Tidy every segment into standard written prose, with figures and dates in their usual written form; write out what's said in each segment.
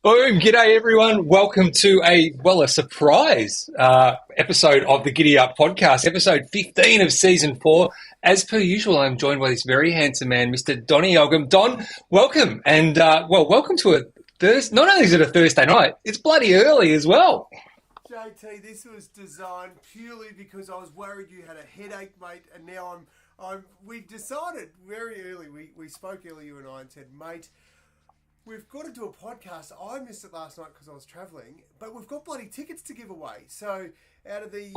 Boom! G'day everyone. Welcome to a surprise episode of the GiddyUp Podcast, episode 15 of season 4. As per usual, I'm joined by this very handsome man, Mr. Donny Elgum. Don, welcome, and welcome to a Thursday. Not only is it a Thursday night, it's bloody early as well. JT, this was designed purely because I was worried you had a headache, mate, and now we decided very early. We spoke earlier, you and I, and said, mate, we've got to do a podcast. I missed it last night because I was travelling, but we've got bloody tickets to give away. So out of the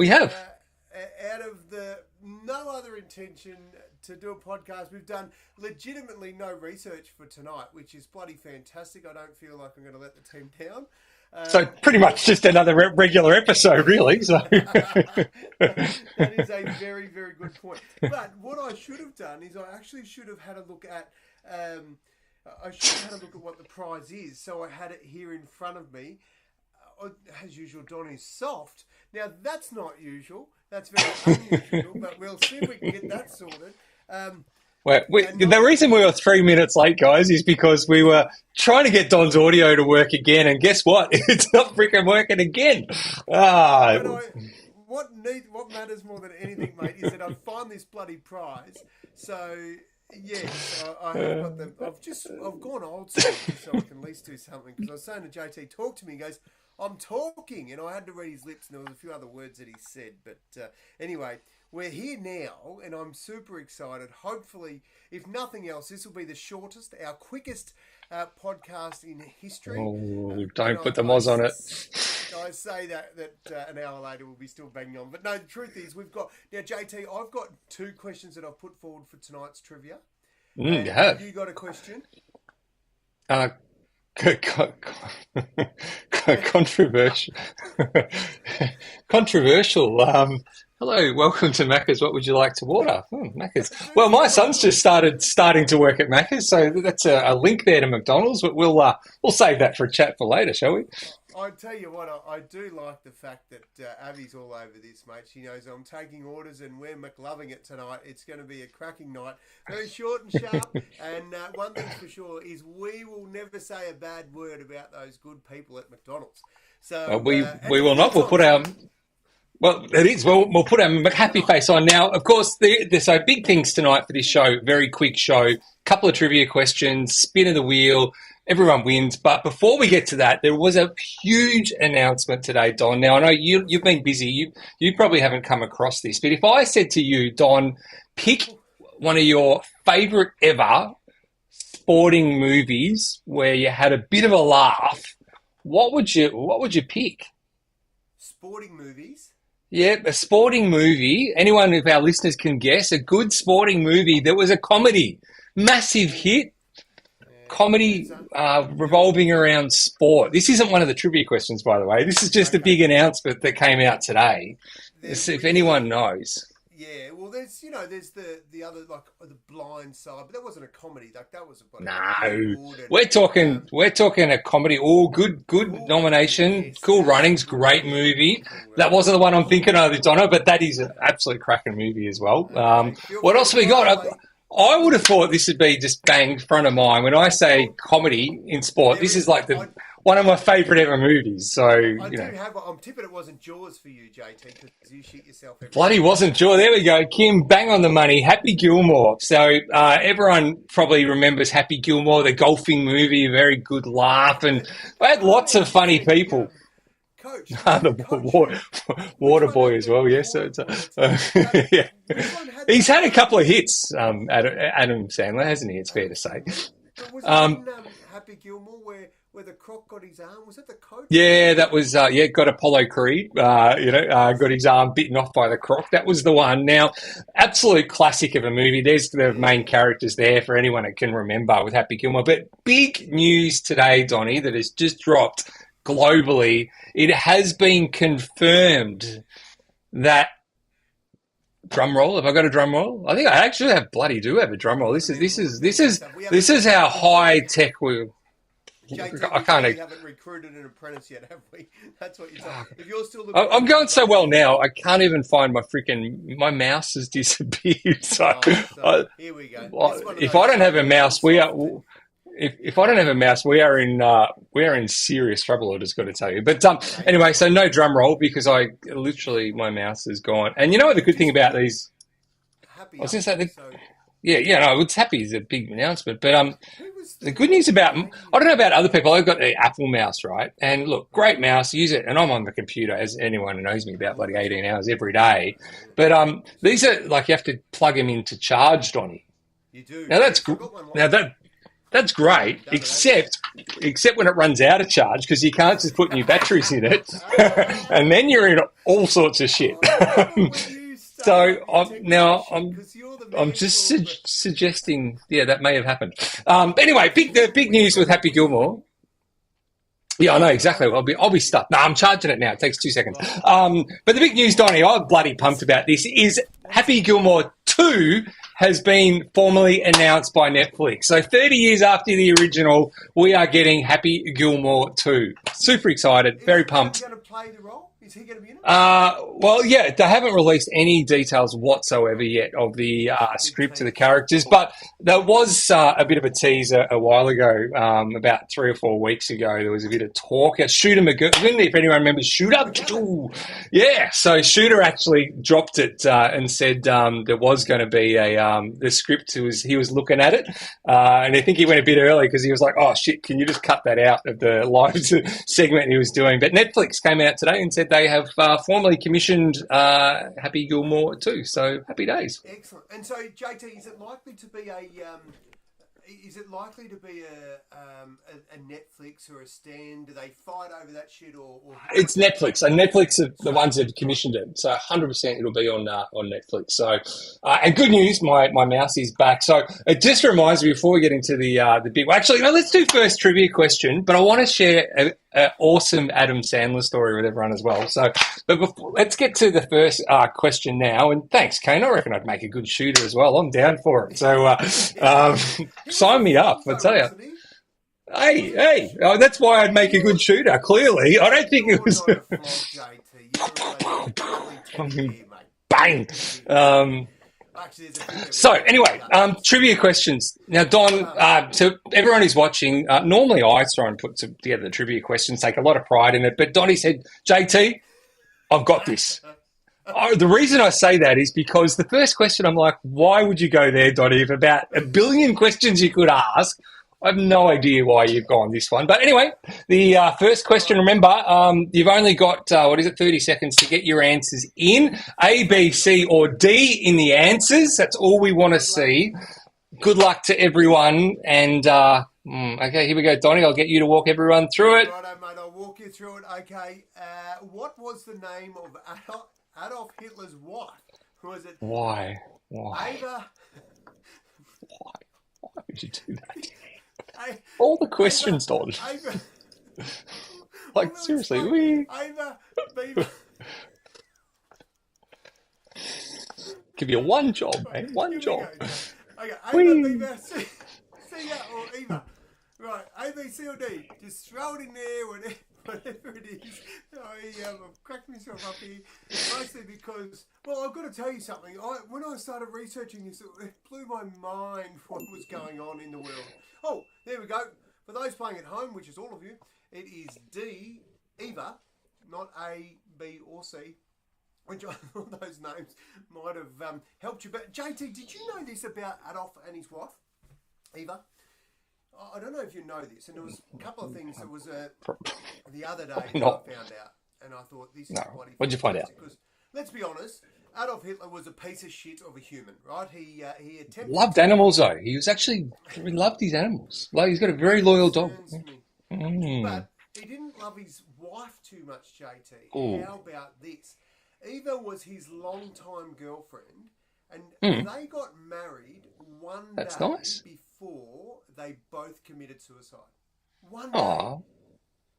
no other intention to do a podcast, we've done legitimately no research for tonight, which is bloody fantastic. I don't feel like I'm going to let the team down. So pretty much just another regular episode, really. So that is a very, very good point. But what I should have done is I actually should have had a look at. I should have had a look at what the prize is, so I had it here in front of me. As usual, Donny's soft. Now, that's not usual. That's very unusual, but we'll see if we can get that sorted. The reason we were 3 minutes late, guys, is because we were trying to get Don's audio to work again, and guess what? It's not freaking working again. What matters more than anything, mate, is that I find this bloody prize. So... yes, I have got I've gone old school so I can at least do something. Because I was saying to JT, talk to me. He goes, I'm talking. And I had to read his lips, and there was a few other words that he said. But anyway, we're here now, and I'm super excited. Hopefully, if nothing else, this will be the shortest, our quickest podcast in history. Oh, don't put the moz on it. I say that an hour later we'll be still banging on. But no, the truth is now, JT, I've got 2 questions that I've put forward for tonight's trivia. Have you got a question? Controversial. Controversial. Hello, welcome to Macca's. What would you like to order? Macca's. Well, my son's just starting to work at Macca's, so that's a link there to McDonald's. But we'll save that for a chat for later, shall we? I tell you what, I do like the fact that Abby's all over this, mate. She knows I'm taking orders and we're McLoving it tonight. It's going to be a cracking night. Very short and sharp. And one thing's for sure is we will never say a bad word about those good people at McDonald's. So we will not. We'll put our... Well, it is. We'll put our happy face on. Now, of course, there's so big things tonight for this show. Very quick show. Couple of trivia questions, spin of the wheel. Everyone wins. But before we get to that, there was a huge announcement today, Don. Now, I know you've been busy. You probably haven't come across this. But if I said to you, Don, pick one of your favourite ever sporting movies where you had a bit of a laugh, what would you pick? Sporting movies? Yeah, a sporting movie. Anyone of our listeners can guess. A good sporting movie that was a comedy. Massive hit. Comedy revolving around sport. This isn't one of the trivia questions, by the way. This is just a big announcement that came out today. If anyone knows. Yeah, well, there's the other, like, the Blind Side, but that wasn't a comedy. Like, that was a... No, we're talking a comedy. Oh, good nomination. Yes. Cool Runnings, great movie. That wasn't the one I'm thinking of, Donna, but that is an absolute cracking movie as well. What else have we got? I would have thought this would be just bang front of mind. When I say comedy in sport, this is like one of my favourite ever movies. So I'm tipping it wasn't Jaws for you, JT, because you shit yourself. Bloody wasn't Jaws. There we go, Kim. Bang on the money. Happy Gilmore. So everyone probably remembers Happy Gilmore, the golfing movie. Very good laugh, and I had lots of funny people. Coach. Water boy as well, yes. Yeah. He's had a couple of hits, Adam Sandler, hasn't he? It's fair to say. Was it Happy Gilmore where the croc got his arm? Was that the coach? Yeah, that was, got Apollo Creed, got his arm bitten off by the croc. That was the one. Now, absolute classic of a movie. There's the main characters there for anyone that can remember with Happy Gilmore. But big news today, Donny, that has just dropped globally. It has been confirmed that drum roll. Have I got a drum roll? I think I actually do have a drum roll. This is how high tech we. JT, we haven't recruited an apprentice yet, have we? That's what you're saying. If you're still looking, I'm going so well now. I can't even find my mouse has disappeared. So here we go. If I don't have a mouse, we are. if I don't have a mouse, we are in serious trouble. I just got to tell you. But anyway, so no drum roll because my mouse is gone. And you know what the good thing about these? Happy. I was going to say, So no, it's happy is a big announcement. But the good news about, I don't know about other people. I've got the Apple mouse, right? And look, great mouse, use it. And I'm on the computer, as anyone who knows me, about bloody 18 hours every day. But these are like you have to plug them into charge, Donny. you do. Now that's I've good. got one like Now that's great, except when it runs out of charge because you can't just put new batteries in it, and then you're in all sorts of shit. So I'm just suggesting, that may have happened. But anyway, the big news with Happy Gilmore. Yeah, I know exactly. I'll be stuck. No, I'm charging it now. It takes 2 seconds. But the big news, Donny, I'm bloody pumped about this. Is Happy Gilmore 2 has been formally announced by Netflix. So 30 years after the original, we are getting Happy Gilmore 2. Super excited. Very pumped. Is he going to play the role? Is he going to be in it? Well, yeah, they haven't released any details whatsoever yet of the script of the characters, but there was a bit of a teaser a while ago, about 3 or 4 weeks ago. There was a bit of talk. Shooter McGurn, if anyone remembers Shooter. Ooh, yeah, so Shooter actually dropped it and said there was going to be the script. He was looking at it, and I think he went a bit early because he was like, oh, shit, can you just cut that out of the live segment he was doing? But Netflix came out today and said they have formally commissioned Happy Gilmore 2, so happy days. Excellent. And so, JT, is it likely to be a Netflix or a Stan? Do they fight over that shit or? It's Netflix, and Netflix are the ones that have commissioned it, so 100% it'll be on Netflix. So, and good news, my mouse is back. So it just reminds me before we get into the big. Well, actually, no, let's do first trivia question. But I want to share an awesome Adam Sandler story with everyone as well. So, but let's get to the first question now. And thanks, Kane. I reckon I'd make a good shooter as well. I'm down for it. So, sign me up. I tell you. Hey! Oh, that's why I'd make a good shooter. Clearly, I don't think it was. Bang! So anyway, trivia questions. Now, Don, to everyone who's watching, normally I try and put together the trivia questions, take a lot of pride in it. But Donnie said, JT, I've got this. The reason I say that is because the first question, I'm like, why would you go there, Donnie? If about a billion questions you could ask, I have no idea why you've gone this one. But anyway, the first question, remember, you've only got, 30 seconds to get your answers in. A, B, C, or D in the answers. That's all we want to see. Good luck to everyone. And, okay, here we go, Donnie. I'll get you to walk everyone through it. Righto, mate. I'll walk you through it. Okay. What was the name of Adolf Hitler's wife? Was it? Why? Ava. Why would you do that? All the questions, Don. Like, seriously, Ava, Beaver. Give you one job, man. One job. Okay, Ava, Beaver, C or Eva. Right, A, B, C or D. Just throw it in there, whatever it is. I've cracked myself up here. Mostly because, well, I've got to tell you something. When I started researching this, it blew my mind what was going on in the world. Oh, there we go. For those playing at home, which is all of you, it is D, Eva, not A, B, or C, which I thought those names might have helped you. But JT, did you know this about Adolf and his wife, Eva? I don't know if you know this, and there was a couple of things. There was the other day that I found out, and I thought this is bloody. What'd you find out? Because let's be honest, Adolf Hitler was a piece of shit of a human, right? He attempted loved animals though. He loved his animals. Like he's got a very loyal dog. But he didn't love his wife too much, JT. Ooh. How about this? Eva was his longtime girlfriend, and they got married one day before they both committed suicide. One day. Aww.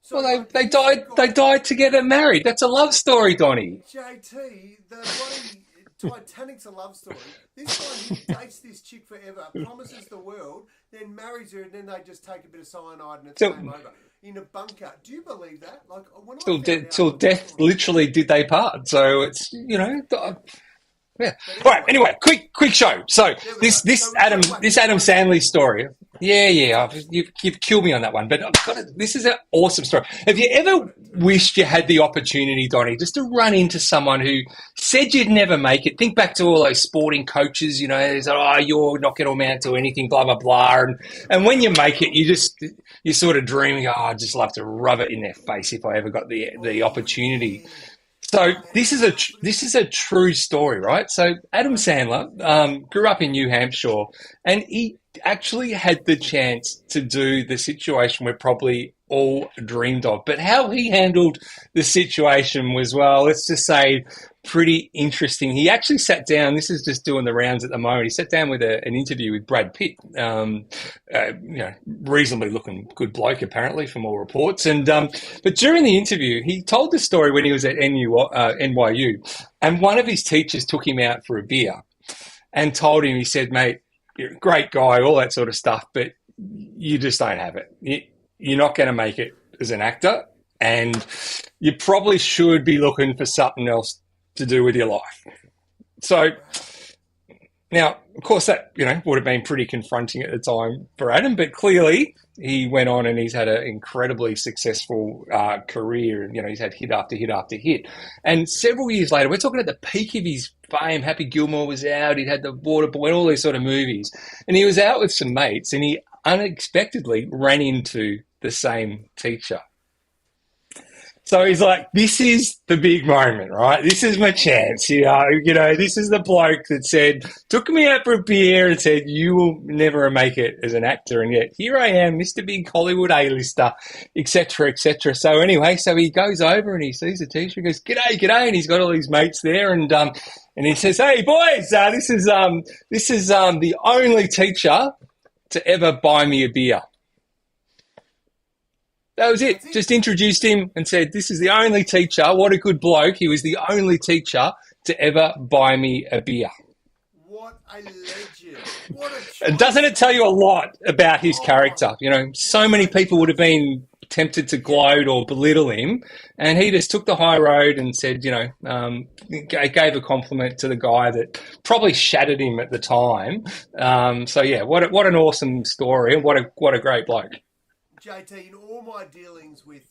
So well, they died together married. That's a love story, Donnie. JT, the bloody Titanic's a love story. This guy dates this chick forever, promises the world, then marries her, and then they just take a bit of cyanide and it's game over. In a bunker. Do you believe that? Like when till death literally did they part. So it's, yeah. All right. Anyway, quick show. So this Adam Sandler story. You've killed me on that one. But this is an awesome story. Have you ever wished you had the opportunity, Donnie, just to run into someone who said you'd never make it? Think back to all those sporting coaches, they say, oh, you're not going to amount to anything, blah, blah, blah. And when you make it, you're sort of dreaming, oh, I'd just love to rub it in their face if I ever got the opportunity. So this is a true story, right? So Adam Sandler grew up in New Hampshire, and he actually had the chance to do the situation we're probably all dreamed of. But how he handled the situation was, well, let's just say, pretty interesting. He actually sat down. This is just doing the rounds at the moment. He sat down with an interview with Brad Pitt, reasonably looking good bloke apparently from all reports. And but during the interview, he told the story when he was at NYU, and one of his teachers took him out for a beer and told him, he said, mate, you're a great guy, all that sort of stuff, but you just don't have it. You're not going to make it as an actor, and you probably should be looking for something else to do with your life. So now, of course, that would have been pretty confronting at the time for Adam, but clearly he went on and he's had an incredibly successful career. And he's had hit after hit after hit. And several years later, we're talking at the peak of his fame. Happy Gilmore was out. He'd had The Waterboy, all these sort of movies, and he was out with some mates, and he unexpectedly ran into the same teacher. So he's like, this is the big moment, right? This is my chance. This is the bloke that took me out for a beer and said, you will never make it as an actor. And yet here I am, Mr. Big Hollywood A-lister, et cetera, et cetera. So anyway, he goes over and he sees the teacher and goes, g'day. And he's got all these mates there. And he says, hey boys, this is the only teacher to ever buy me a beer. That was it. Just introduced him and said, this is the only teacher. What a good bloke. He was the only teacher to ever buy me a beer. What a legend. What a choice. And doesn't it tell you a lot about his character? So many people would have been tempted to gloat or belittle him, and he just took the high road and said, gave a compliment to the guy that probably shattered him at the time. What an awesome story, and what a great bloke. JT, in all my dealings with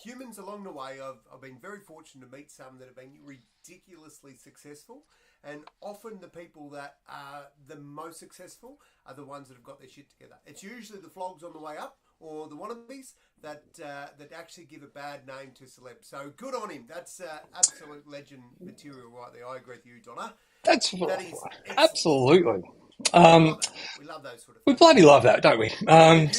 humans along the way, I've been very fortunate to meet some that have been ridiculously successful, and often the people that are the most successful are the ones that have got their shit together. It's usually the flogs on the way up or the wannabes that actually give a bad name to celebs. So good on him. That's absolute legend material right there. I agree with you, Donna. That is absolutely. We love those sort of things. We bloody love that, don't we? Anyway.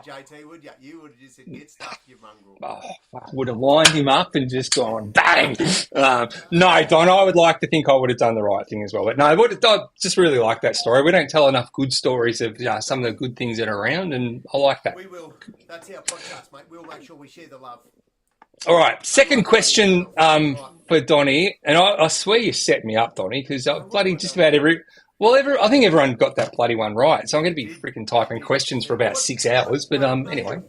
JT, would you? You would have just said, get stuff, you mongrel. I would have lined him up and just gone, bang! No, Don, I would like to think I would have done the right thing as well. But no, I just really like that story. We don't tell enough good stories of some of the good things that are around, and I like that. We will. That's our podcast, mate. We'll make sure we share the love. All right, second question for Donnie, and I swear you set me up, Donnie, because bloody just about I think everyone got that bloody one right, so I'm going to be freaking typing questions for about 6 hours. But anyway,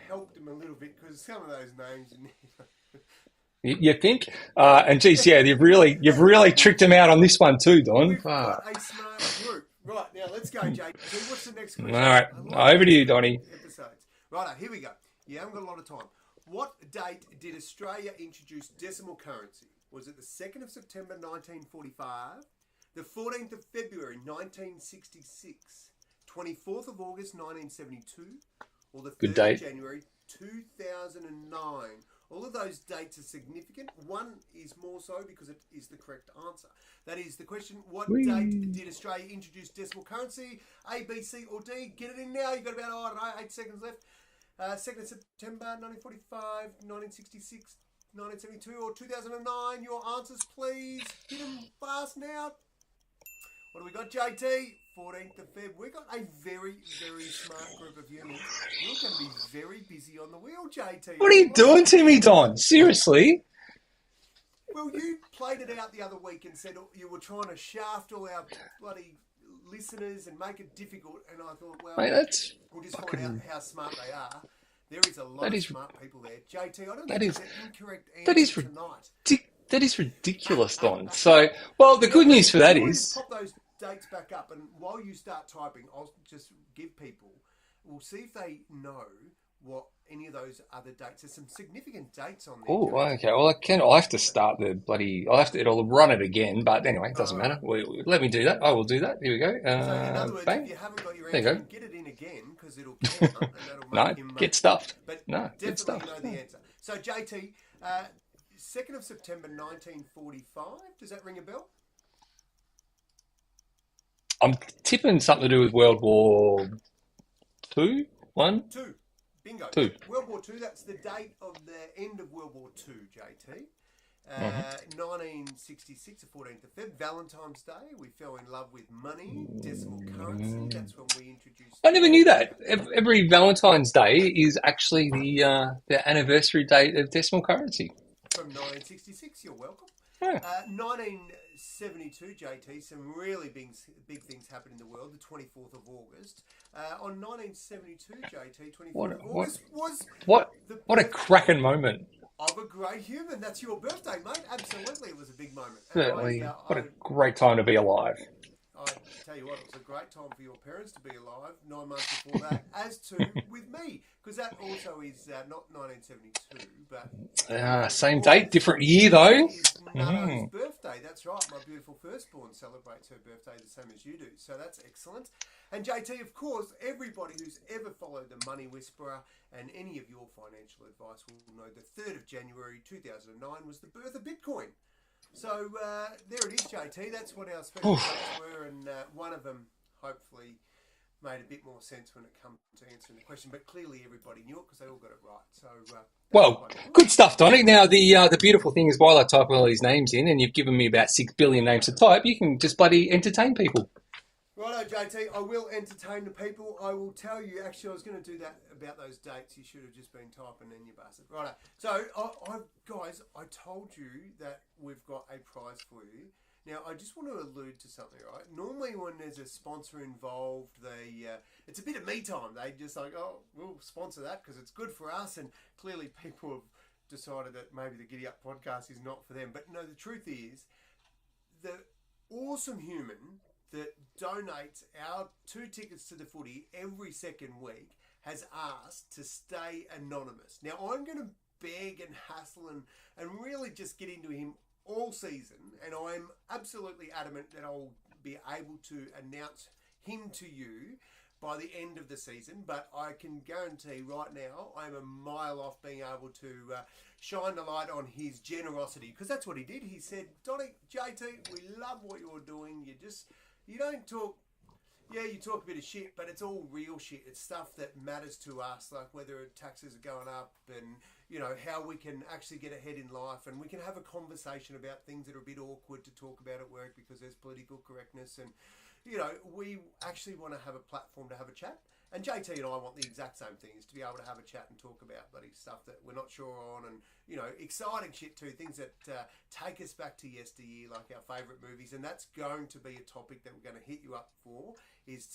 helped them a little bit because some of those names. You think? And geez, yeah, you've really tricked him out on this one too, Don. We've got a smart group. Right now, let's go, Jake. What's the next question? All right, over to you, Donnie. Episodes. Right, here we go. You haven't got a lot of time. What date did Australia introduce decimal currency? Was it the 2nd of September 1945? The 14th of February 1966, 24th of August 1972, or the 3rd of January 2009. All of those dates are significant. One is more so because it is the correct answer. That is the question, what date did Australia introduce decimal currency? A, B, C, or D? Get it in now. You've got about, 8 seconds left. 2nd of September 1945, 1966, 1972, or 2009. Your answers, please. Hit them fast now. What do we got, JT? 14th of Feb. We've got a very, very smart group of humans. You're going to be very busy on the wheel, JT. What are you doing to me, Don? Seriously? Well, you played it out the other week and said you were trying to shaft all our bloody listeners and make it difficult. And I thought, well, mate, we'll just find out how smart they are. There is a lot of smart people there. JT, I don't think it's an incorrect answer tonight. That is ridiculous, Don. So, well, the good news for that is... Pop those dates back up, and while you start typing, I'll just give people. We'll see if they know what any of those other dates. There's some significant dates on there. Oh, okay. Well, I'll have to start the bloody. It'll run it again. But anyway, it doesn't matter. Let me do that. I will do that. Here we go. So in other words, bang. if you haven't got your There you answer, go. get it in again because it'll count and that'll make him. Get stuffed. But No, definitely get stuffed. know the answer. So JT, 2nd of September 1945. Does that ring a bell? I'm tipping something to do with World War Two. One. Two. Bingo. Two. World War II, that's the date of the end of World War II, JT. 1966, the 14th of Feb, Valentine's Day. We fell in love with money, decimal currency. That's when we introduced... I never knew that. Every Valentine's Day is actually the anniversary date of decimal currency. From 1966, you're welcome. Yeah. 1972, JT, some really big things happened in the world. The 24th of August. On 1972, JT, 24th of August was... What a cracking moment. Of a great human. That's your birthday, mate. Absolutely, it was a big moment. Certainly. What a great time to be alive. I tell you what, it was a great time for your parents to be alive 9 months before that, as to with me, because that also is not 1972, but... same date, different year, though. It's Nano's birthday. That's right. My beautiful firstborn celebrates her birthday the same as you do, so that's excellent. And JT, of course, everybody who's ever followed the Money Whisperer and any of your financial advice will know the 3rd of January 2009 was the birth of Bitcoin. So there it is, JT. That's what our special dates were, and one of them hopefully made a bit more sense when it comes to answering the question. But clearly, everybody knew it because they all got it right. So, well, good stuff, Donny. Now, the beautiful thing is, while I type all these names in, and you've given me about 6 billion names to type, you can just bloody entertain people. Righto, JT, I will entertain the people. I will tell you, actually, I was going to do that about those dates. You should have just been typing in, you bastard. Righto. So, guys, I told you that we've got a prize for you. Now, I just want to allude to something, right? Normally, when there's a sponsor involved, it's a bit of me time. They just like, oh, we'll sponsor that because it's good for us. And clearly, people have decided that maybe the GiddyUp podcast is not for them. But no, the truth is, the awesome human that donates our 2 tickets to the footy every second week has asked to stay anonymous. Now, I'm going to beg and hassle and really just get into him all season, and I'm absolutely adamant that I'll be able to announce him to you by the end of the season, but I can guarantee right now I'm a mile off being able to shine the light on his generosity, because that's what he did. He said, Donny, JT, we love what you're doing. You don't talk, you talk a bit of shit, but it's all real shit. It's stuff that matters to us, like whether taxes are going up and, how we can actually get ahead in life, and we can have a conversation about things that are a bit awkward to talk about at work because there's political correctness, and, we actually want to have a platform to have a chat. And JT and I want the exact same thing, is to be able to have a chat and talk about bloody stuff that we're not sure on, and, exciting shit too, things that take us back to yesteryear, like our favourite movies. And that's going to be a topic that we're going to hit you up for, is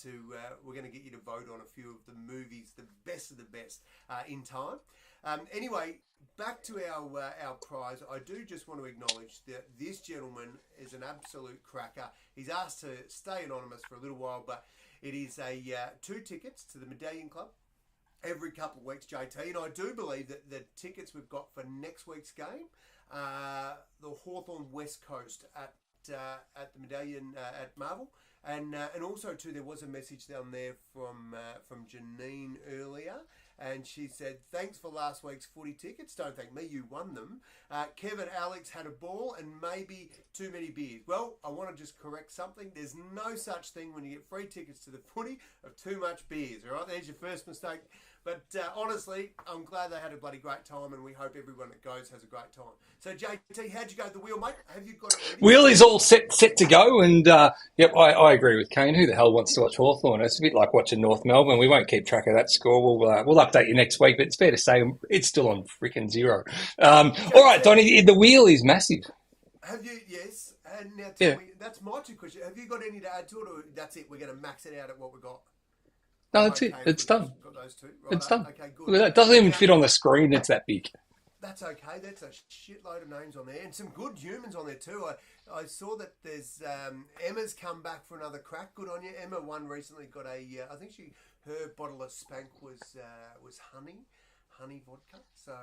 we're going to get you to vote on a few of the movies, the best of the best, in time. Anyway, back to our prize. I do just want to acknowledge that this gentleman is an absolute cracker. He's asked to stay anonymous for a little while, but it is 2 tickets to the Medallion Club every couple of weeks, JT. And I do believe that the tickets we've got for next week's game, the Hawthorn West Coast at the Medallion at Marvel. And also, too, there was a message down there from Janine earlier. And she said, thanks for last week's footy tickets. Don't thank me, you won them. Kevin Alex had a ball and maybe too many beers. Well, I want to just correct something. There's no such thing when you get free tickets to the footy of too much beers. All right, there's your first mistake. But honestly, I'm glad they had a bloody great time, and we hope everyone that goes has a great time. So, JT, how'd you go with the wheel, mate? Have you got it ready? Wheel is all set to go, and yep, I agree with Kane. Who the hell wants to watch Hawthorn? It's a bit like watching North Melbourne. We won't keep track of that score. We'll update you next week, but it's fair to say it's still on freaking 0. All right, Donny, the wheel is massive. Have you? Yes. And now tell me, that's my 2 questions. Have you got any to add to it, or that's it? We're going to max it out at what we got. No, that's it. It's done. Got those 2. Right, it's done. Okay, good. Look at that. It doesn't even fit on the screen. It's that big. That's okay. That's a shitload of names on there, and some good humans on there too. I saw that there's Emma's come back for another crack. Good on you, Emma. One recently got I think she her bottle of SPANK was honey vodka. So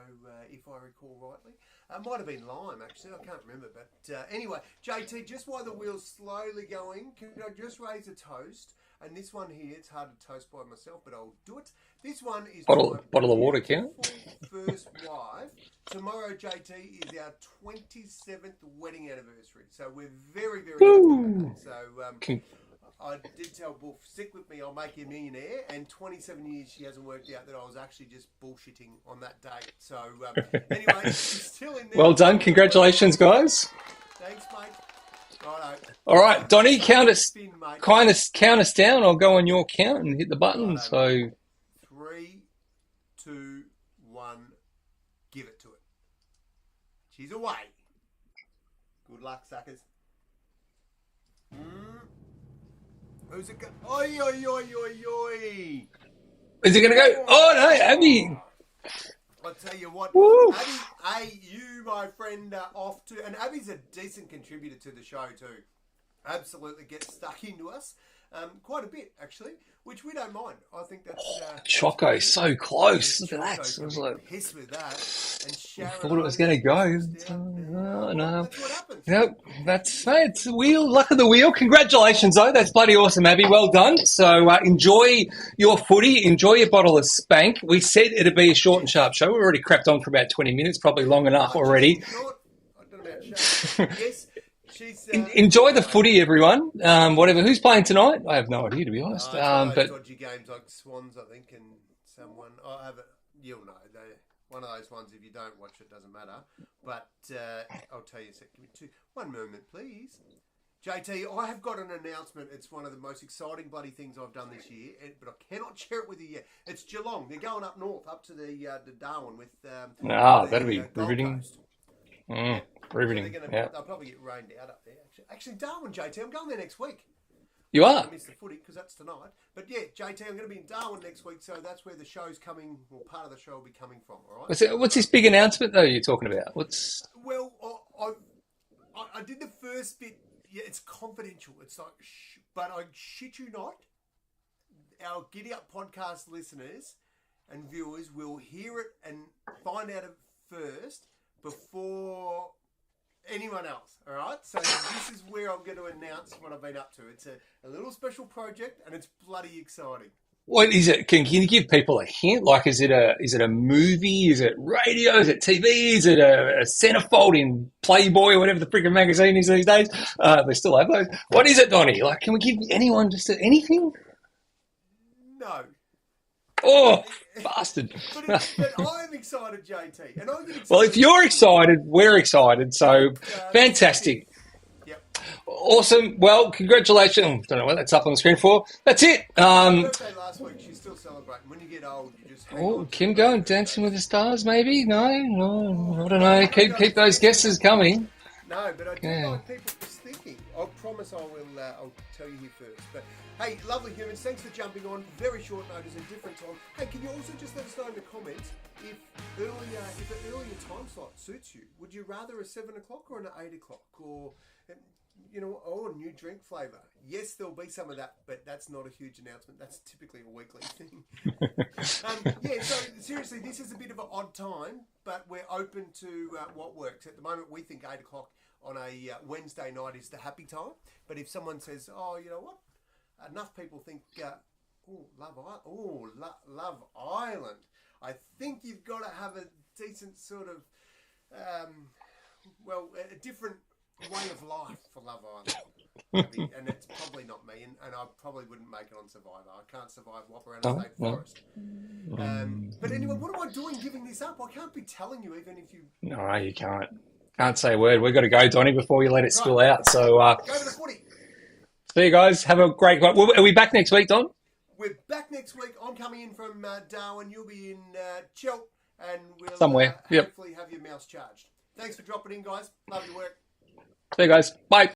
if I recall rightly, it might have been lime actually. I can't remember. But anyway, JT, just while the wheel's slowly going, can I just raise a toast? And this one here, it's hard to toast by myself, but I'll do it. This one is bottle of water, count. First wife. Tomorrow, JT, is our 27th wedding anniversary. So we're very, very happy. So I did tell Wolf, stick with me, I'll make you a millionaire. And 27 years, she hasn't worked out that I was actually just bullshitting on that date. So anyway, she's still in there. Well done. Congratulations, guys. Thanks, mate. Righto. All right, Donnie, count us down. I'll go on your count and hit the button. Righto, so mate. 3, 2, 1, give it to it. She's away. Good luck, suckers. Who's it go? Oi, oi, oi, oi, oi. Is it going to go? Oh, no, Abby. I'll tell you what, Woo. Abby, you, my friend, off to... And Abby's a decent contributor to the show too. Absolutely gets stuck into us. Quite a bit, actually, which we don't mind. I think that's... Choco, so close. Look at that. I was like, piss with that. And Sharon, I thought it was going to go. No. That's what happens. Nope, that's it's the wheel, luck of the wheel. Congratulations, though. That's bloody awesome, Abby. Well done. So enjoy your footy. Enjoy your bottle of SPANK. We said it'd be a short and sharp show. We've already crapped on for about 20 minutes, probably long enough already. I don't know about sharp. Yes. Enjoy the footy, everyone. Whatever. Who's playing tonight? I have no idea, to be honest. But dodgy games like Swans, I think, and someone. I have it. You'll know. One of those ones. If you don't watch it, doesn't matter. But I'll tell you a sec. Give me one moment, please. JT, I have got an announcement. It's one of the most exciting bloody things I've done this year, but I cannot share it with you yet. It's Geelong. They're going up north, up to the Darwin with. That'll be riveting. Riveting. So they'll probably get rained out up there. Actually, Darwin, JT, I'm going there next week. You are? I missed the footy because that's tonight. But yeah, JT, I'm going to be in Darwin next week, so that's where the show's coming, or part of the show will be coming from, all right? What's this big announcement, though, you're talking about? Well, I did the first bit. Yeah, it's confidential. It's like, but I shit you not, our GiddyUp Podcast listeners and viewers will hear it and find out it first before anyone else, all right? So this is where I'm going to announce what I've been up to. It's a little special project, and it's bloody exciting. What is it? Can you give people a hint? Like, is it a movie? Is it radio? Is it TV? Is it a centerfold in Playboy or whatever the freaking magazine is these days? They still have those. What is it, Donnie? Like, can we give anyone just anything? No. Oh, bastard. But I'm excited, JT. And I'm excited. Well, if you're excited, we're excited. So, fantastic. Yep. Awesome. Well, congratulations. I don't know what that's up on the screen for. That's it. Birthday last week. She's still celebrating. When you get old, you just hang on. Kim going Dancing with the Stars, maybe? No, I don't know. Keep those guesses coming. No, but I do like people just thinking. I promise I will. I'll tell you here first. But hey, lovely humans, thanks for jumping on. Very short notice, a different time. Hey, can you also just let us know in the comments if an earlier time slot suits you? Would you rather a 7 o'clock or an 8 o'clock, or a new drink flavour? Yes, there'll be some of that, but that's not a huge announcement. That's typically a weekly thing. So seriously, this is a bit of an odd time, but we're open to what works. At the moment, we think 8 o'clock on a Wednesday night is the happy time. But if someone says, oh, you know what? Enough people think, Love Island. I think you've got to have a decent sort of, a different way of life for Love Island. And it's probably not me, and I probably wouldn't make it on Survivor. I can't survive Whop around a state forest. But anyway, what am I doing giving this up? I can't be telling you even if you... No, you can't. Can't say a word. We've got to go, Donnie, before you let it spill out. So go to the footy. See you guys. Have a great one. Are we back next week, Don? We're back next week. I'm coming in from Darwin. You'll be in Chelt, and we'll somewhere. Hopefully have your mouse charged. Thanks for dropping in, guys. Love your work. See you guys. Bye.